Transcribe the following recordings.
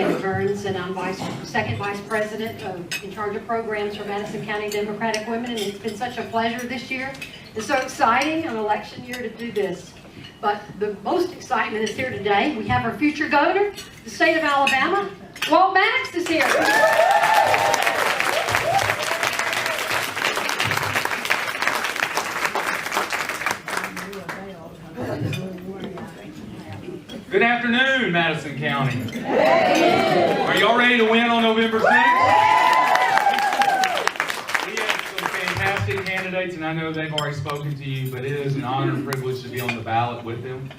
Burns, and I'm second vice president in charge of programs for Madison County Democratic Women, and it's been such a pleasure this year. It's so exciting, an election year, to do this. But the most excitement is here today. We have our future governor, the state of Alabama. Walt Maddox is here. Good afternoon, Madison County. Are y'all ready to win on November 6th? We have some fantastic candidates, and I know they've already spoken to you, but it is an honor and privilege to be on the ballot with them.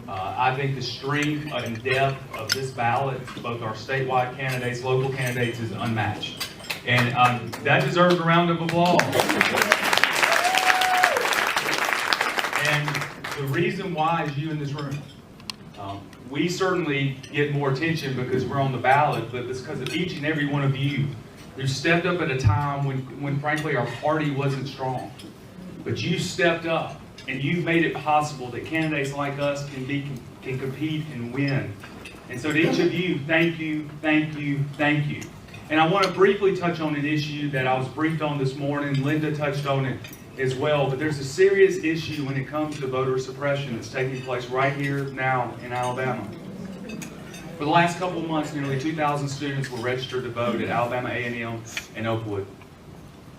I think the strength and depth of this ballot, both our statewide candidates, local candidates, is unmatched. And that deserves a round of applause. And the reason why is you in this room. We certainly get more attention because we're on the ballot, but it's because of each and every one of you who stepped up at a time when frankly our party wasn't strong. But you stepped up and you've made it possible that candidates like us can compete and win. And so to each of you, thank you, thank you, thank you. And I want to briefly touch on an issue that I was briefed on this morning. Linda touched on it as well, but there's a serious issue when it comes to voter suppression that's taking place right here now in Alabama. For the last couple of months, nearly 2,000 students were registered to vote at Alabama A&M and Oakwood.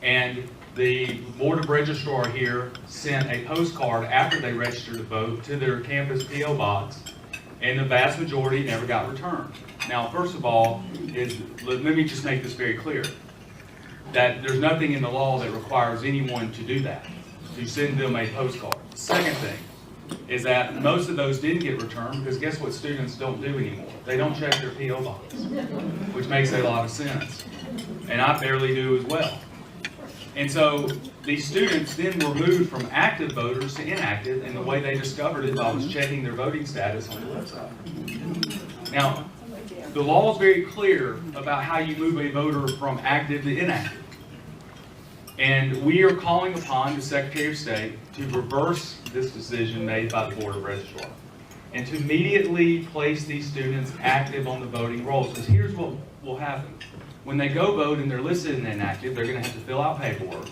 And the Board of Registrar here sent a postcard after they registered to vote to their campus P.O. box, and the vast majority never got returned. Now, first of all, let me just make this very clear, that there's nothing in the law that requires anyone to do that, to send them a postcard. Second thing is that most of those didn't get returned because guess what students don't do anymore? They don't check their P.O. box, which makes a lot of sense. And I barely do as well. And so these students then were moved from active voters to inactive, and the way they discovered it was checking their voting status on the website. Now, the law is very clear about how you move a voter from active to inactive. And we are calling upon the Secretary of State to reverse this decision made by the Board of Registrar and to immediately place these students active on the voting rolls. Because here's what will happen. When they go vote and they're listed in inactive, they're going to have to fill out paperwork.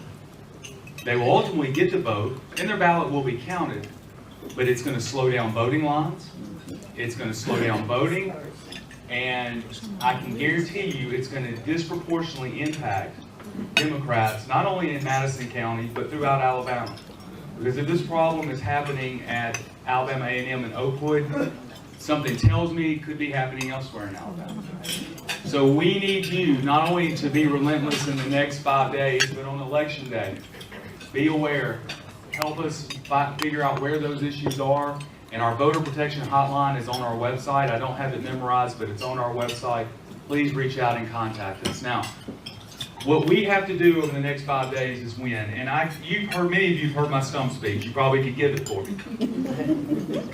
They will ultimately get to vote, and their ballot will be counted, but it's going to slow down voting lines. It's going to slow down voting. And I can guarantee you it's going to disproportionately impact Democrats, not only in Madison County, but throughout Alabama. Because if this problem is happening at Alabama A&M and Oakwood, something tells me it could be happening elsewhere in Alabama. So we need you not only to be relentless in the next 5 days, but on Election Day. Be aware. Help us figure out where those issues are. And our voter protection hotline is on our website. I don't have it memorized, but it's on our website. Please reach out and contact us. Now, what we have to do over the next 5 days is win. And many of you have heard my stump speech. You probably could give it for me.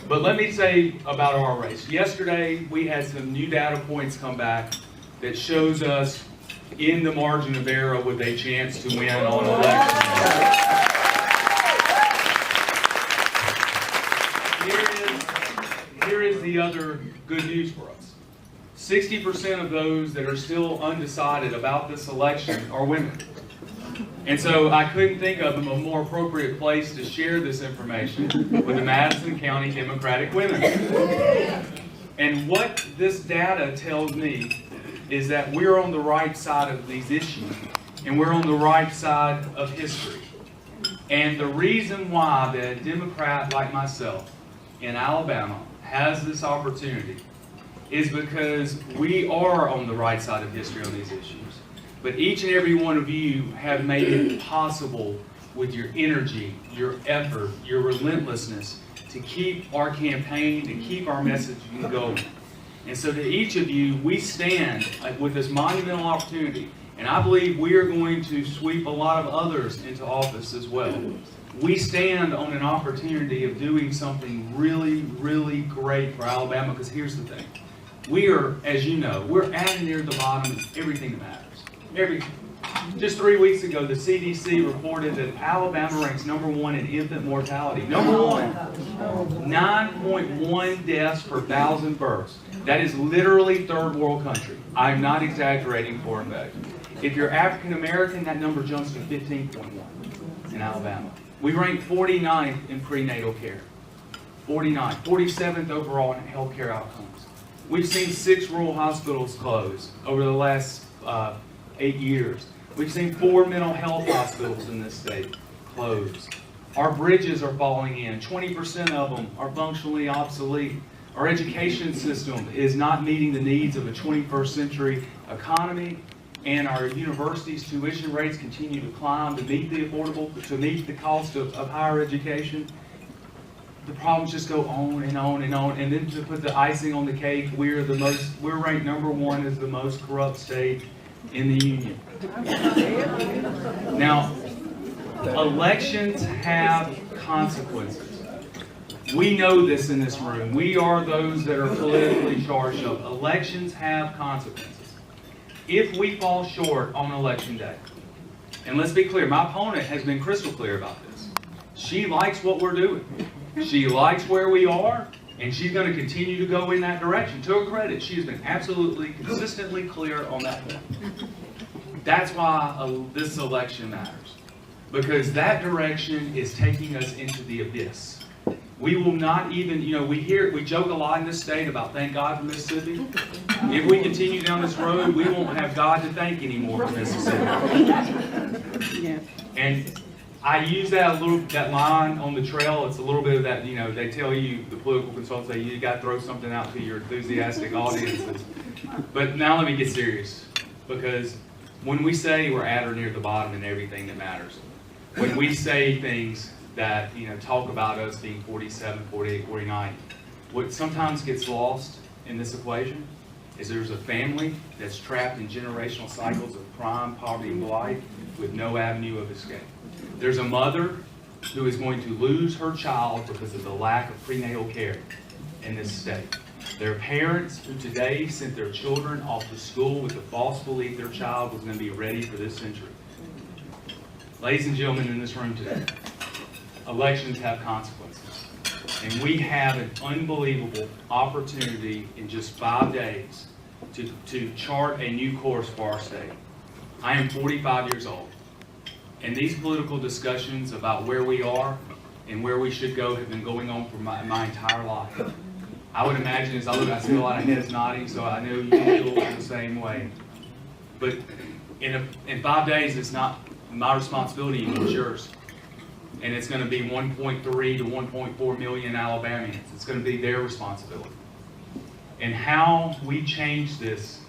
But let me say about our race. Yesterday, we had some new data points come back that shows us in the margin of error with a chance to win on election day. Here is the other good news for us. 60% of those that are still undecided about this election are women. And so I couldn't think of a more appropriate place to share this information with the Madison County Democratic Women. And what this data tells me is that we're on the right side of these issues, and we're on the right side of history. And the reason why that a Democrat like myself in Alabama has this opportunity is because we are on the right side of history on these issues. But each and every one of you have made it possible with your energy, your effort, your relentlessness to keep our campaign, to keep our messaging going. And so to each of you, we stand with this monumental opportunity, and I believe we are going to sweep a lot of others into office as well. We stand on an opportunity of doing something really, really great for Alabama, because here's the thing. We are, as you know, we're at and near the bottom of everything that matters. Everything. Just 3 weeks ago, the CDC reported that Alabama ranks #1 in infant mortality. #1. 9.1 deaths per 1,000 births. That is literally third world country. I'm not exaggerating for a fact. If you're African American, that number jumps to 15.1 in Alabama. We rank 49th in prenatal care. 49th, 47th overall in healthcare outcomes. We've seen 6 rural hospitals close over the last 8 years. We've seen 4 mental health hospitals in this state close. Our bridges are falling in. 20% of them are functionally obsolete. Our education system is not meeting the needs of a 21st century economy, and our universities' tuition rates continue to climb to meet the cost of higher education. The problems just go on and on and on. And then to put the icing on the cake, we're ranked number 1 as the most corrupt state in the union. Now, elections have consequences. We know this in this room. We are those that are politically charged up. Elections have consequences. If we fall short on election day, and let's be clear, my opponent has been crystal clear about this. She likes what we're doing. She likes where we are, and she's going to continue to go in that direction. To her credit, she has been absolutely, consistently clear on that point. That's why this election matters. Because that direction is taking us into the abyss. We will not even, we joke a lot in this state about thank God for Mississippi. If we continue down this road, we won't have God to thank anymore for Mississippi. And I use that line on the trail. It's a little bit of that, they tell you, the political consultants say, you got to throw something out to your enthusiastic audiences. But now let me get serious. Because when we say we're at or near the bottom in everything that matters, when we say things that, talk about us being 47, 48, 49, what sometimes gets lost in this equation is there's a family that's trapped in generational cycles of crime, poverty, and blight with no avenue of escape. There's a mother who is going to lose her child because of the lack of prenatal care in this state. There are parents who today sent their children off to school with the false belief their child was going to be ready for this century. Ladies and gentlemen in this room today, elections have consequences. And we have an unbelievable opportunity in just 5 days to chart a new course for our state. I am 45 years old. And these political discussions about where we are and where we should go have been going on for my entire life. I would imagine as I look, I see a lot of heads nodding, so I know you feel the same way. But in 5 days, it's not my responsibility anymore, it's yours. And it's going to be 1.3 to 1.4 million Alabamians. It's going to be their responsibility. And how we change this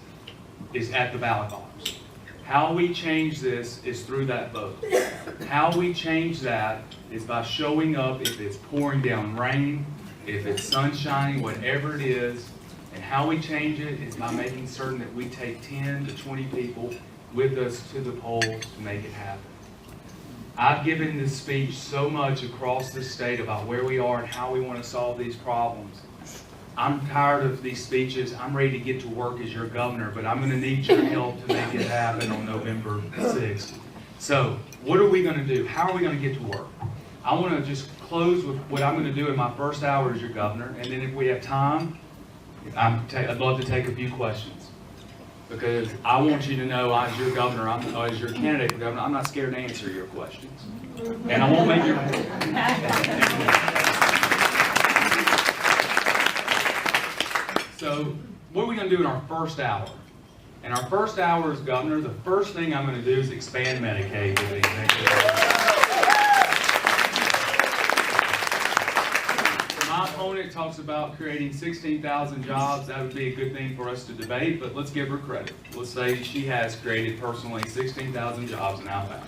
is at the ballot box. How we change this is through that vote. How we change that is by showing up if it's pouring down rain, if it's sunshine, whatever it is. And how we change it is by making certain that we take 10 to 20 people with us to the polls to make it happen. I've given this speech so much across the state about where we are and how we want to solve these problems. I'm tired of these speeches. I'm ready to get to work as your governor, but I'm going to need your help to make it happen on November 6th. So, what are we going to do? How are we going to get to work? I want to just close with what I'm going to do in my first hour as your governor, and then if we have time, I'd love to take a few questions. Because I want you to know, as your governor, as your candidate for governor, I'm not scared to answer your questions. And I won't make your... So, what are we going to do in our first hour? In our first hour as governor, the first thing I'm going to do is expand Medicaid. My opponent talks about creating 16,000 jobs. That would be a good thing for us to debate, but let's give her credit. Let's say she has created personally 16,000 jobs in Alabama.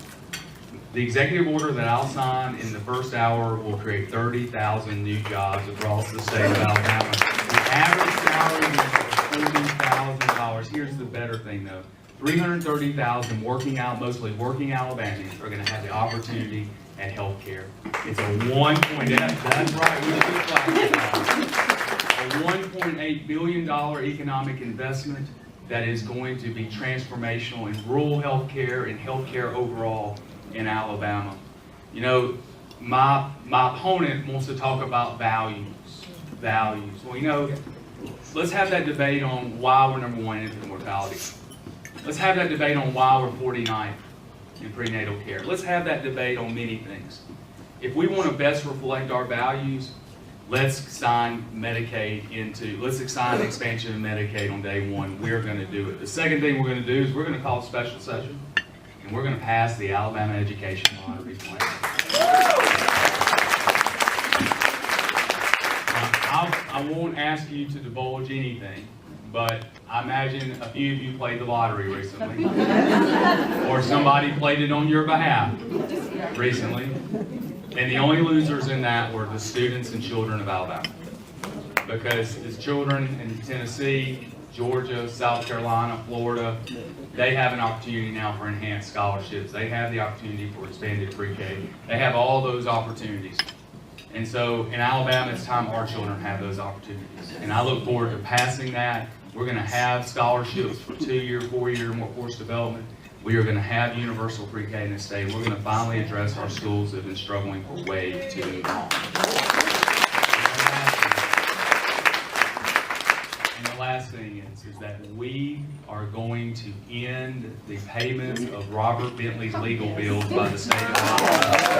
The executive order that I'll sign in the first hour will create 30,000 new jobs across the state of Alabama. The average salary is $40,000. Here's the better thing though. 330,000 mostly working Alabamians are going to have the opportunity at health care. It's a that's right, we should flag it. A $1.8 billion economic investment that is going to be transformational in rural health care and health care overall in Alabama. My opponent wants to talk about values. Well, let's have that debate on why we're number one in infant mortality. Let's have that debate on why we're 49th in prenatal care. Let's have that debate on many things. If we want to best reflect our values, let's sign let's sign expansion of Medicaid on day one. We're going to do it. The second thing we're going to do is we're going to call a special session, and we're going to pass the Alabama Education Lottery Plan. I won't ask you to divulge anything, but I imagine a few of you played the lottery recently, or somebody played it on your behalf recently, and the only losers in that were the students and children of Alabama, because as children in Tennessee, Georgia, South Carolina, Florida, they have an opportunity now for enhanced scholarships. They have the opportunity for expanded pre-K. They have all those opportunities. And so in Alabama, it's time our children have those opportunities. And I look forward to passing that. We're going to have scholarships for 2-year, 4-year, more course development. We are going to have universal pre-K in this state. And we're going to finally address our schools that have been struggling for way too long. And the last thing is that we are going to end the payments of Robert Bentley's legal bills by the state of Alabama.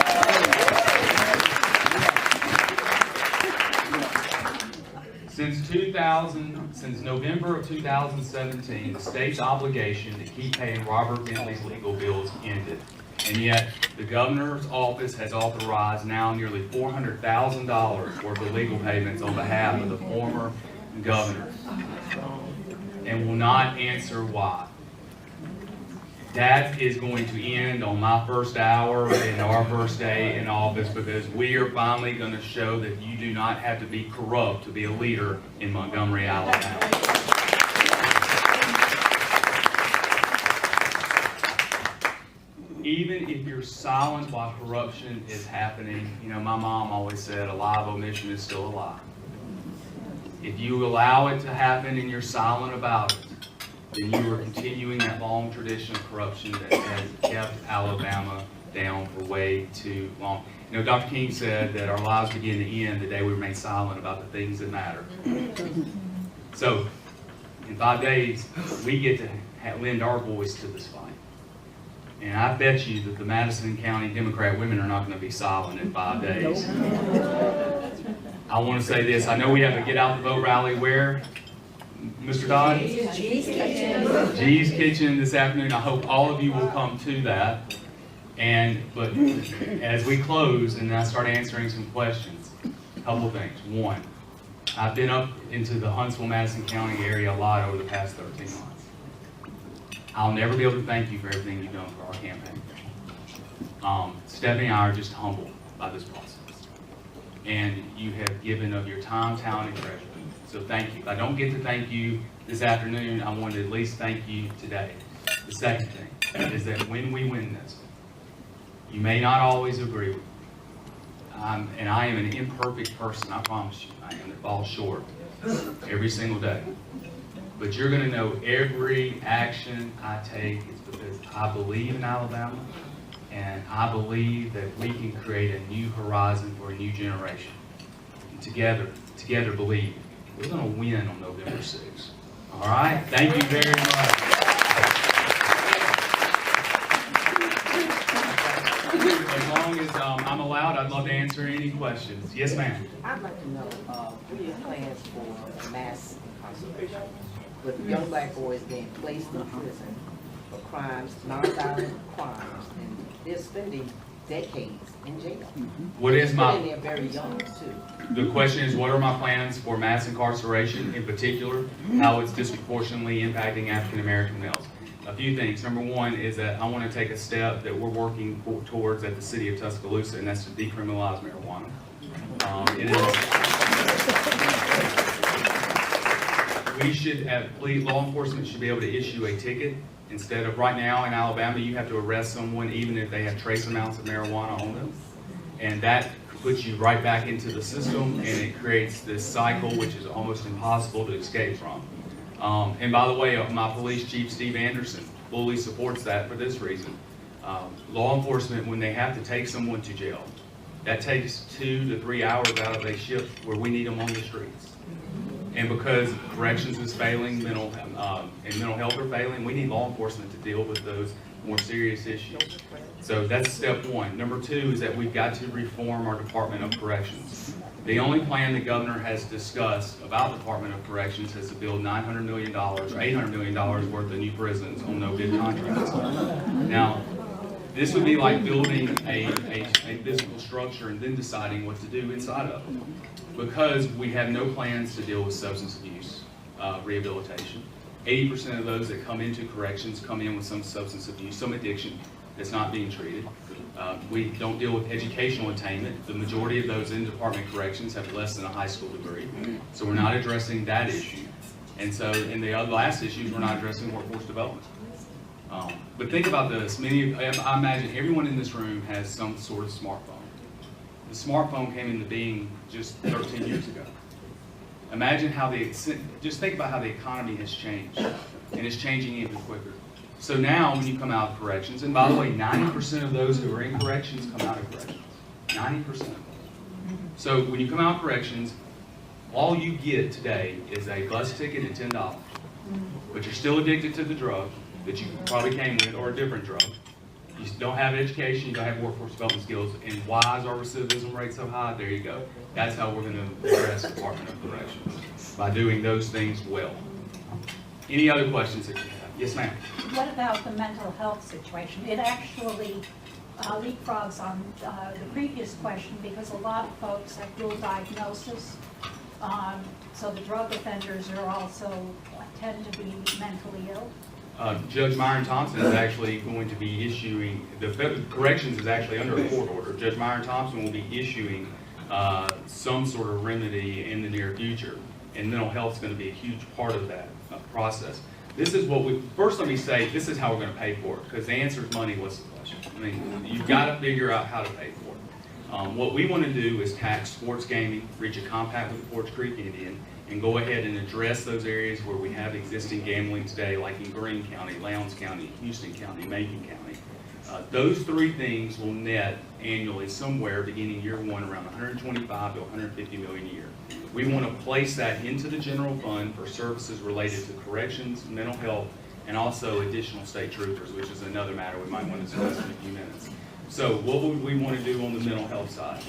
Since November of 2017, the state's obligation to keep paying Robert Bentley's legal bills ended. And yet, the governor's office has authorized now nearly $400,000 worth of legal payments on behalf of the former governor, and will not answer why. That is going to end on my first hour and our first day in office, because we are finally going to show that you do not have to be corrupt to be a leader in Montgomery, Alabama. Even if you're silent while corruption is happening, you know, my mom always said a lie of omission is still a lie. If you allow it to happen and you're silent about it, then you are continuing that long tradition of corruption that has kept Alabama down for way too long. You know, Dr. King said that our lives begin to end the day we remain silent about the things that matter. So, in 5 days, we get to lend our voice to this fight. And I bet you that the Madison County Democrat women are not going to be silent in 5 days. I want to say this. I know we have a Get Out the Vote rally where? Mr. Dodd? G's Kitchen. G's Kitchen this afternoon. I hope all of you will come to that. But as we close and I start answering some questions, a couple of things. One, I've been up into the Huntsville-Madison County area a lot over the past 13 months. I'll never be able to thank you for everything you've done for our campaign. Stephanie and I are just humbled by this process. And you have given of your time, talent, and treasure. So thank you. If I don't get to thank you this afternoon, I want to at least thank you today. The second thing is that when we win this, you may not always agree with me. And I am an imperfect person, I promise you. I am that falls short every single day. But you're going to know every action I take is because I believe in Alabama, and I believe that we can create a new horizon for a new generation. And together believe. We're going to win on November 6th. All right? Thank you very much. As long as I'm allowed, I'd love to answer any questions. Yes, ma'am. I'd like to know, what are your plans for mass incarceration? With young black boys being placed in prison for crimes, nonviolent crimes, and they're spending decades in jail. What is my... And they're very young, too. The question is, what are my plans for mass incarceration, in particular, how it's disproportionately impacting African American males? A few things. Number one is that I want to take a step that we're working towards at the city of Tuscaloosa, and that's to decriminalize marijuana. We should have, law enforcement should be able to issue a ticket instead of, right now in Alabama, you have to arrest someone even if they have trace amounts of marijuana on them. And that puts you right back into the system, and it creates this cycle which is almost impossible to escape from. And by the way, my police chief, Steve Anderson, fully supports that for this reason. Law enforcement, when they have to take someone to jail, that takes 2 to 3 hours out of a shift where we need them on the streets. And because corrections is failing, and mental health are failing, we need law enforcement to deal with those more serious issues. So that's step one. Number two is that we've got to reform our Department of Corrections. The only plan the governor has discussed about Department of Corrections is to build $900 million or $800 million worth of new prisons on no bid contracts. Now, this would be like building a physical structure and then deciding what to do inside of it. Because we have no plans to deal with substance abuse rehabilitation. 80% of those that come into corrections come in with some substance abuse, some addiction that's not being treated. We don't deal with educational attainment. The majority of those in Department of Corrections have less than a high school degree. So we're not addressing that issue. And so in the last issues, we're not addressing workforce development. But think about this. I imagine everyone in this room has some sort of smartphone. The smartphone came into being just 13 years ago. Imagine just think about how the economy has changed, and it's changing even quicker. So now when you come out of corrections, and by the way, 90% of those who are in corrections come out of corrections. 90% of them. So when you come out of corrections, all you get today is a bus ticket and $10. But you're still addicted to the drug that you probably came with, or a different drug. You don't have education, you don't have workforce development skills, and why is our recidivism rate so high? There you go. That's how we're going to address the Department of Corrections, by doing those things well. Any other questions that you have? Yes, ma'am. What about the mental health situation? It actually leapfrogs on the previous question because a lot of folks have dual diagnosis. So the drug offenders are also tend to be mentally ill. Judge Myron Thompson is actually going to be issuing, the federal corrections is actually under a court order. Judge Myron Thompson will be issuing some sort of remedy in the near future, and mental health is going to be a huge part of that process. This is what first let me say, this is how we're going to pay for it, because the answer is money. What's the question? I mean, you've got to figure out how to pay for it. What we want to do is tax sports gaming, reach a compact with the Forge Creek Indian, and go ahead and address those areas where we have existing gambling today, like in Greene County, Lowndes County, Houston County, Macon County. Those three things will net annually somewhere beginning year one around 125 to 150 million a year. We want to place that into the general fund for services related to corrections, mental health, and also additional state troopers, which is another matter we might want to discuss in a few minutes. So what would we want to do on the mental health side?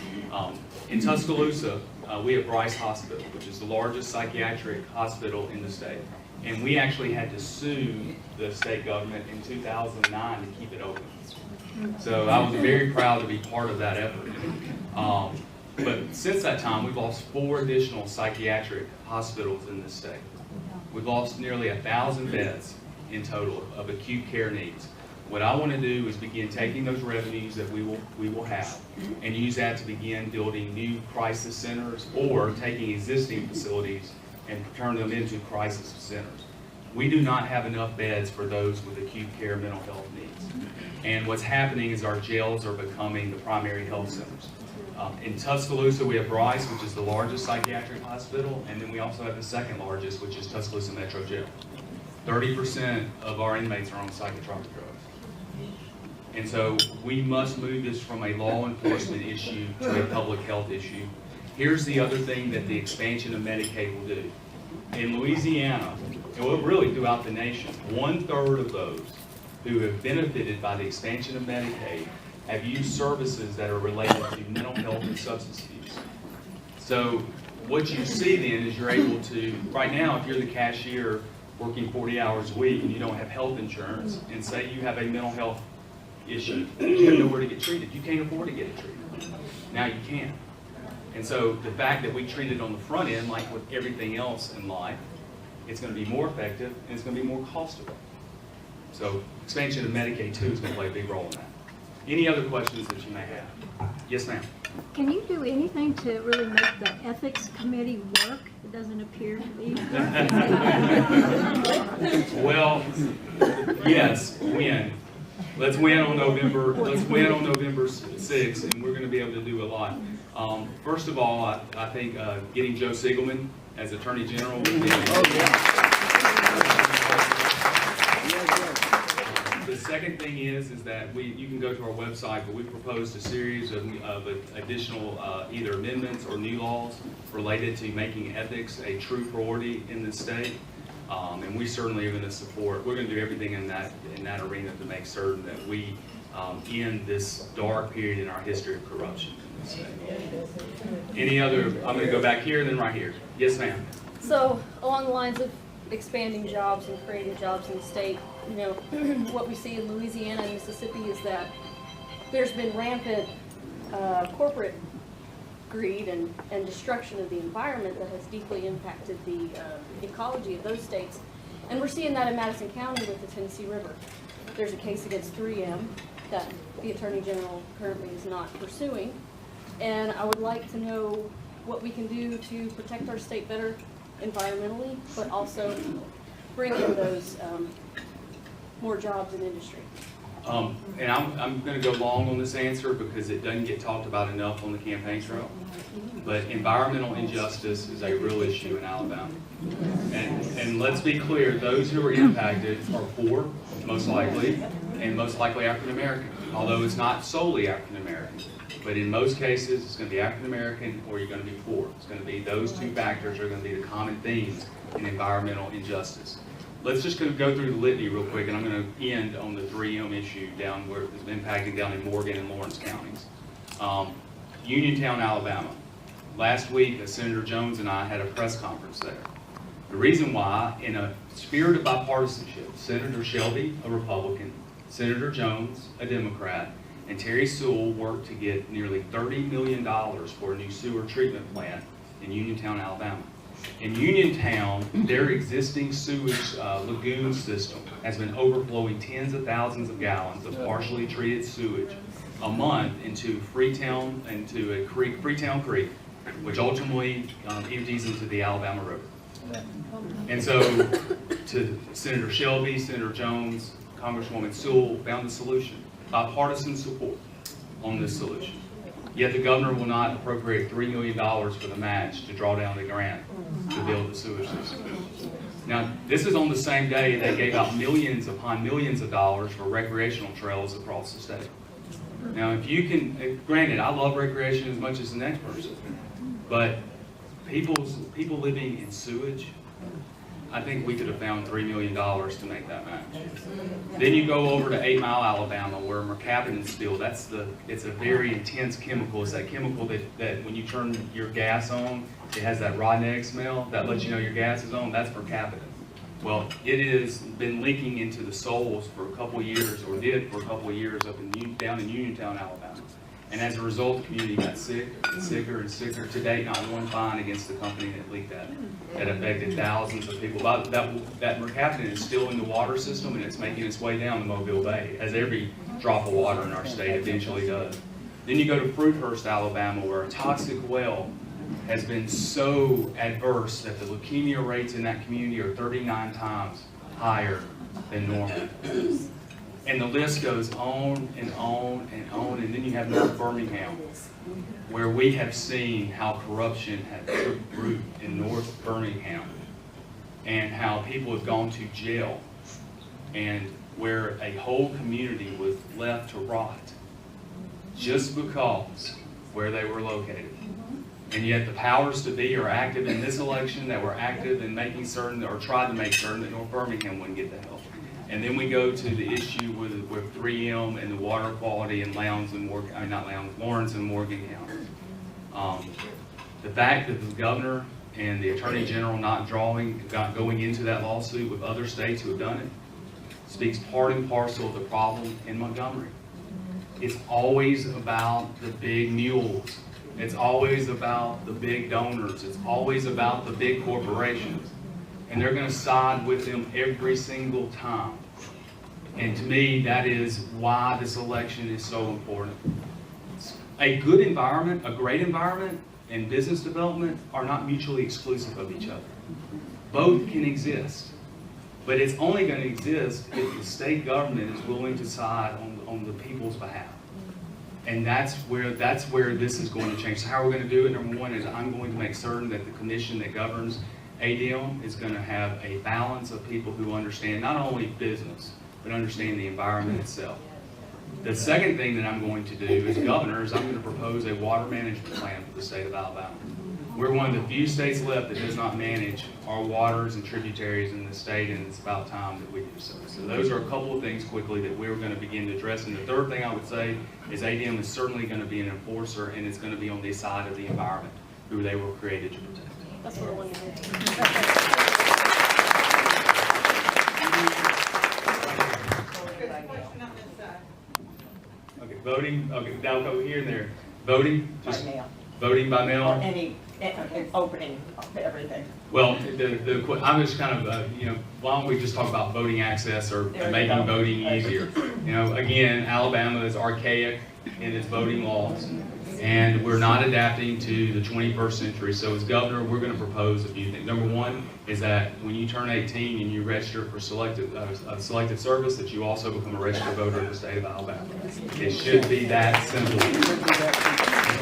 In Tuscaloosa, we have Bryce Hospital, which is the largest psychiatric hospital in the state. And we actually had to sue the state government in 2009 to keep it open. So I was very proud to be part of that effort. But since that time, we've lost 4 additional psychiatric hospitals in this state. We've lost nearly 1,000 beds in total of acute care needs. What I want to do is begin taking those revenues that we will have and use that to begin building new crisis centers or taking existing facilities and turn them into crisis centers. We do not have enough beds for those with acute care mental health needs. And what's happening is our jails are becoming the primary health centers. In Tuscaloosa, we have Bryce, which is the largest psychiatric hospital, and then we also have the second largest, which is Tuscaloosa Metro Jail. 30% of our inmates are on psychotropic drugs. And so we must move this from a law enforcement issue to a public health issue. Here's the other thing that the expansion of Medicaid will do. In Louisiana, and really throughout the nation, 1/3 of those who have benefited by the expansion of Medicaid have used services that are related to mental health and substance abuse. So what you see then is you're able to, right now, if you're the cashier working 40 hours a week and you don't have health insurance, and say you have a mental health issue, you have nowhere to get treated. You can't afford to get it treated. Now you can. And so the fact that we treat it on the front end, like with everything else in life, it's going to be more effective and it's going to be more cost-effective. So expansion of Medicaid too is going to play a big role in that. Any other questions that you may have? Yes, ma'am. Can you do anything to really make the ethics committee work? It doesn't appear to be working. Well, yes, win. Let's win on November 6th, and we're going to be able to do a lot. First of all, I think getting Joe Siegelman as Attorney General would be second thing is that you can go to our website, but we proposed a series of additional either amendments or new laws related to making ethics a true priority in the state. And we certainly are going to support, we're going to do everything in that arena to make certain that we end this dark period in our history of corruption in the state. Any other, I'm going to go back here and then right here. Yes, ma'am. So along the lines of expanding jobs and creating jobs in the state, you know, what we see in Louisiana and Mississippi is that there's been rampant corporate greed and destruction of the environment that has deeply impacted the ecology of those states. And we're seeing that in Madison County with the Tennessee River. There's a case against 3M that the Attorney General currently is not pursuing. And I would like to know what we can do to protect our state better environmentally, but also bring in those more jobs in industry. And I'm going to go long on this answer because it doesn't get talked about enough on the campaign trail. But environmental injustice is a real issue in Alabama. And let's be clear, those who are impacted are poor, most likely, and most likely African American, although it's not solely African American. But in most cases, it's going to be African American or you're going to be poor. It's going to be those two factors are going to be the common themes in environmental injustice. Let's just go through the litany real quick, and I'm going to end on the 3M issue down where it's impacting down in Morgan and Lawrence counties. Uniontown, Alabama. Last week, Senator Jones and I had a press conference there. The reason why, in a spirit of bipartisanship, Senator Shelby, a Republican, Senator Jones, a Democrat, and Terry Sewell worked to get nearly $30 million for a new sewer treatment plant in Uniontown, Alabama. In Uniontown, their existing sewage lagoon system has been overflowing tens of thousands of gallons of partially treated sewage a month into Freetown Creek, which ultimately empties into the Alabama River. And so, to Senator Shelby, Senator Jones, Congresswoman Sewell found the solution, bipartisan support on this solution. Yet the governor will not appropriate $3 million for the match to draw down the grant to build the sewage system. Now, this is on the same day they gave out millions upon millions of dollars for recreational trails across the state. Now, if you can, granted, I love recreation as much as the next person, but people living in sewage, I think we could have found $3 million to make that match. Then you go over to 8 Mile, Alabama, where mercaptan steel, it's a very intense chemical. It's that chemical that when you turn your gas on, it has that rotten egg smell that lets you know your gas is on. That's mercaptan. Well, it has been leaking into the soils for a couple of years, or did for a couple of years down in Uniontown, Alabama. And as a result, the community got sicker and sicker. To date, not one fine against the company that leaked that affected thousands of people. That mercaptan is still in the water system, and it's making its way down the Mobile Bay, as every drop of water in our state eventually does. Then you go to Fruithurst, Alabama, where a toxic well has been so adverse that the leukemia rates in that community are 39 times higher than normal. And the list goes on and on and on. And then you have North Birmingham, where we have seen how corruption has took root in North Birmingham and how people have gone to jail and where a whole community was left to rot just because where they were located. And yet the powers to be are active in this election, that were active in making certain, or tried to make certain, that North Birmingham wouldn't get the help. And then we go to the issue with 3M and the water quality in Lawrence and Morgan counties. The fact that the governor and the attorney general not going into that lawsuit with other states who have done it speaks part and parcel of the problem in Montgomery. It's always about the big mules. It's always about the big donors. It's always about the big corporations. And they're going to side with them every single time. And to me, that is why this election is so important. A good environment, a great environment, and business development are not mutually exclusive of each other. Both can exist. But it's only going to exist if the state government is willing to side on the people's behalf. And that's where this is going to change. So how we're going to do it, number one, is I'm going to make certain that the commission that governs ADM is going to have a balance of people who understand not only business, but understand the environment itself. The second thing that I'm going to do as governor is I'm going to propose a water management plan for the state of Alabama. We're one of the few states left that does not manage our waters and tributaries in the state, and it's about time that we do so. So those are a couple of things quickly that we're going to begin to address. And the third thing I would say is ADM is certainly going to be an enforcer, and it's going to be on the side of the environment, who they were created to protect. That's what I wanted to hear. Okay, voting, okay, now go here and there. Voting, By just mail, voting by or mail. any opening of everything. Well, I'm just kind of, why don't we just talk about voting access or There you making go. voting easier? Again, Alabama is archaic in its voting laws, and we're not adapting to the 21st century. So as governor, we're going to propose a few things. Number one is that when you turn 18 and you register for selected service, that you also become a registered voter in the state of Alabama. It should be that simple.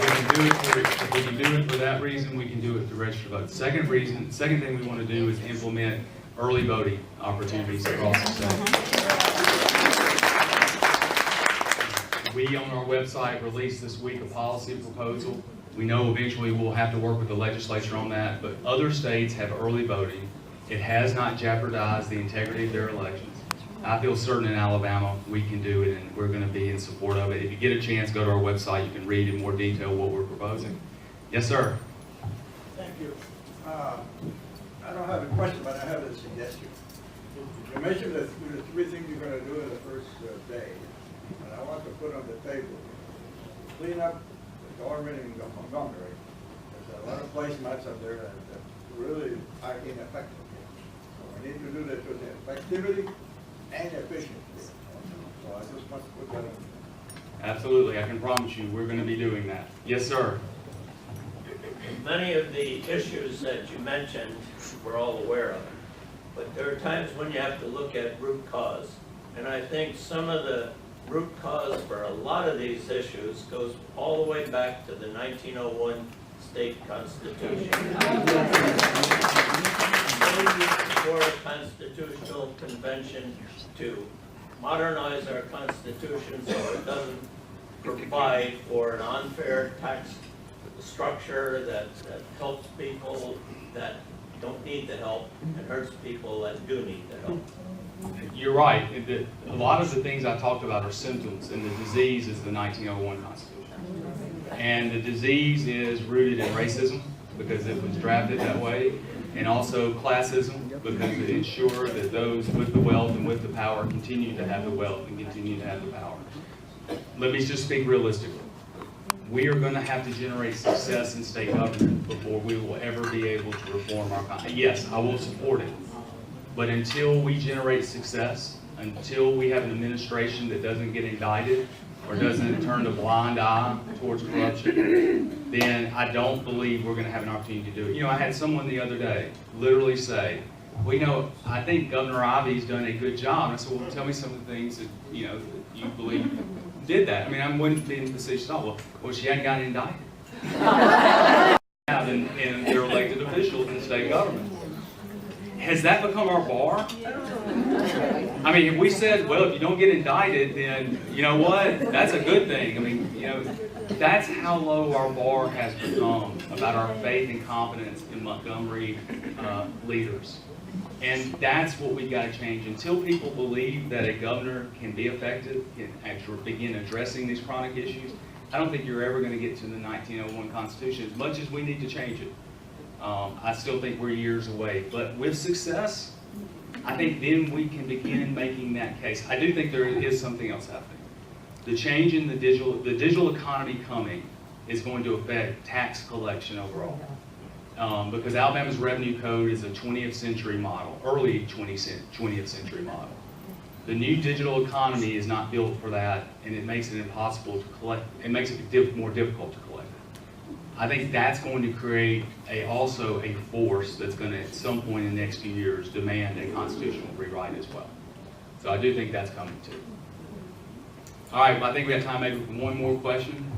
If we can do it for that reason, we can do it to register to vote. Second thing we want to do is implement early voting opportunities across the state. We, on our website, released this week a policy proposal. We know eventually we'll have to work with the legislature on that, but other states have early voting. It has not jeopardized the integrity of their elections. I feel certain in Alabama we can do it, and we're going to be in support of it. If you get a chance, go to our website. You can read in more detail what we're proposing. Yes, sir. Thank you. I don't have a question, but I have a suggestion. You mentioned the three things you're going to do in the first day, and I want to put on the table. Clean up the government in Montgomery. There's a lot of placemats up there that really are ineffective. So we need to do this with effectivity and efficiency. So I just want to put that on. Absolutely. I can promise you we're going to be doing that. Yes, sir. Many of the issues that you mentioned, we're all aware of. But there are times when you have to look at root cause. And I think some of the root cause for a lot of these issues goes all the way back to the 1901 state constitution. For a constitutional convention to modernize our constitution so it doesn't provide for an unfair tax structure that helps people that don't need the help and hurts people that do need the help. You're right. A lot of the things I talked about are symptoms, and the disease is the 1901 Constitution. And the disease is rooted in racism, because it was drafted that way, and also classism, because it ensured that those with the wealth and with the power continue to have the wealth and continue to have the power. Let me just speak realistically. We are going to have to generate success in state government before we will ever be able to reform our country. Yes, I will support it. But until we generate success, until we have an administration that doesn't get indicted or doesn't turn a blind eye towards corruption, then I don't believe we're going to have an opportunity to do it. I had someone the other day literally say, well, I think Governor Ivey's done a good job. And I said, well, tell me some of the things that, that you believe did that. I mean, I wouldn't be in the position, well, she hadn't gotten indicted. And their elected officials in the state government. Has that become our bar? I mean, if we said, well, if you don't get indicted, then you know what? That's a good thing. I mean, that's how low our bar has become about our faith and confidence in Montgomery leaders. And that's what we've got to change. Until people believe that a governor can be effective, can actually begin addressing these chronic issues, I don't think you're ever going to get to the 1901 Constitution, as much as we need to change it. I still think we're years away. But with success, I think then we can begin making that case. I do think there is something else happening. The change in the digital economy coming is going to affect tax collection overall. Because Alabama's revenue code is a 20th century model, early 20th century model. The new digital economy is not built for that, and it makes it impossible to collect. It makes it more difficult to collect. I think that's going to create also a force that's going to, at some point in the next few years, demand a constitutional rewrite as well. So I do think that's coming too. All right, well, I think we have time maybe for one more question.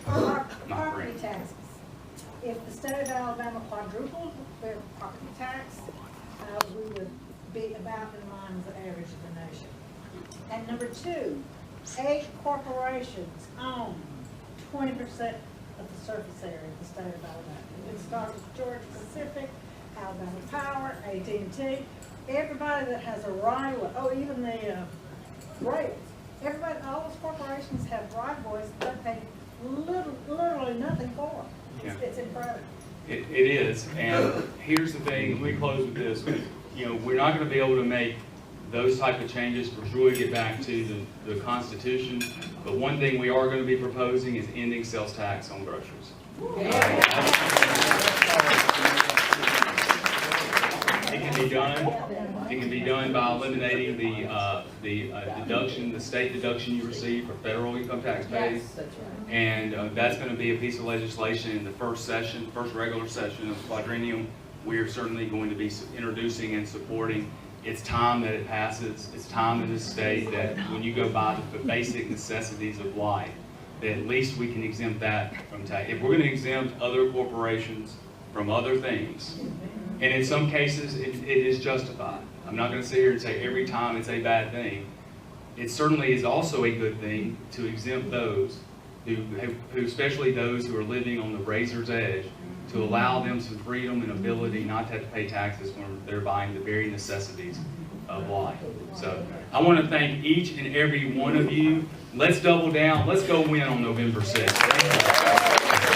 Property taxes. If the state of Alabama quadrupled their property tax, we would be about in line with the average of the nation. And number two, 8 corporations own 20% of the surface area of the state of Alabama. It starts with Georgia Pacific, Alabama Power, AT&T, everybody that has a right of way, oh, even the rails. Everybody, all those corporations have right of ways that they pay literally nothing for. It's incredible. It is, and here's the thing, let me close with this. You know, we're not going to be able to make those type of changes for sure to get back to the Constitution, but one thing we are going to be proposing is ending sales tax on groceries. It can be done. It can be done by eliminating the deduction, the state deduction you receive for federal income tax pays. And that's going to be a piece of legislation in the first regular session of the quadrennium. We are certainly going to be introducing and supporting. It's time that it passes. It's time in this state that when you go by the basic necessities of life, that at least we can exempt that from tax. If we're going to exempt other corporations from other things, and in some cases it is justified. I'm not going to sit here and say every time it's a bad thing. It certainly is also a good thing to exempt those who especially those who are living on the razor's edge, to allow them some freedom and ability not to have to pay taxes when they're buying the very necessities of life. So I want to thank each and every one of you. Let's double down. Let's go win on November 6th.